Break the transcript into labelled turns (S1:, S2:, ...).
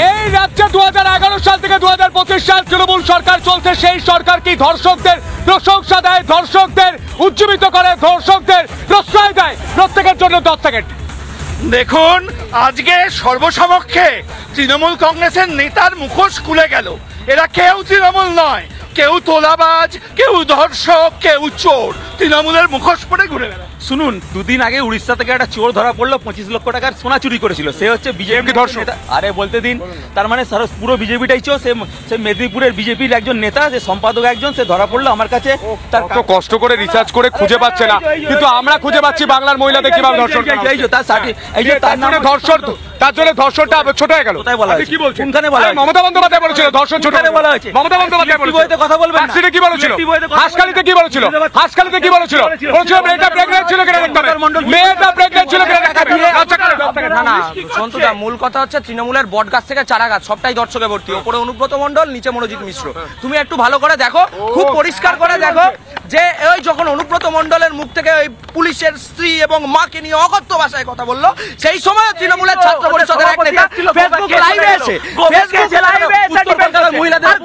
S1: এই রাজ্যে 2011 সাল থেকে 2025 সাল তৃণমূল সরকার চলছে। সেই সরকার কি ধর্ষকদের প্রশংসা দেয়, ধর্ষকদের উজ্জীবিত করে, ধর্ষকদের প্রশ্রয় দেয়? প্রত্যেকের জন্য 10 সেকেন্ড।
S2: দেখুন, আজকে সর্বসমক্ষে তৃণমূল কংগ্রেসের নেতার মুখোশ খুলে গেল। এরা কেউ তৃণমূল নয়, কেউ তোলাবাজ, কেউ ধর্ষক, কেউ চোর। তৃণমূলের মুখোশ পরে ঘুরে বেড়ায়।
S3: শুনুন, দুদিন আগে উড়িষ্যা থেকে একটা চোর ধরা পড়লো, 25 লক্ষ টাকার সোনা চুরি করেছিল। সে হচ্ছে বিজেপি ধর্ষক। আরে বলতে দিন, তার মানে পুরো বিজেপিটাই চোর। সে মেদিনীপুরের বিজেপির একজন নেতা, যে সম্পাদক একজন, সে ধরা পড়লো আমার কাছে। তার
S1: তো কষ্ট করে রিসার্চ করে খুঁজে পাচ্ছে না, কিন্তু আমরা খুঁজে পাচ্ছি বাংলার মহিলাদের কিভাবে ধর্ষণ।
S3: এই যে তার সাথে, এই যে তার নামে
S1: ধর্ষণ, তার জন্য ধর্ষণটা ছোট হয়ে গেল।
S3: কোথায় বলা হয়েছে?
S1: কি বলছেন?
S3: কোনখানে বলা হয়েছে?
S1: মমতা বন্দ্যোপাধ্যায় বলেছিল ধর্ষণ ছোট
S3: বলা হয়েছে।
S1: মমতা বন্দ্যোপাধ্যায় বলেছিল।
S3: কথা বলবেন না।
S1: কি বলেছিল? হাসখালিতে কি বলেছিল? হাসখালিতে কি বলেছিল? বলেছিল মেয়েটা প্রেগন্যান্ট ছিল কিনা দেখতে হবে। মেয়েটা প্রেগন্যান্ট ছিল কিনা দেখতে হবে।
S4: না না, সন্তুদা, মূল কথা হচ্ছে তৃণমূলের বট গাছ থেকে চারা গাছ সবটাই দর্শকে ভর্তি। ওপরে অনুব্রত মণ্ডল, নিচে মনোজিৎ মিশ্র। তুমি একটু ভালো করে দেখো, খুব পরিষ্কার করে দেখো যে ওই যখন অনুব্রত মণ্ডলের মুখ থেকে ওই পুলিশের স্ত্রী এবং মাকে নিয়ে অকথ্য ভাষায় কথা বললো, সেই সময় তৃণমূলের ছাত্র পরিষদের এক নেতা ফেসবুক লাইভে এসে মহিলাদের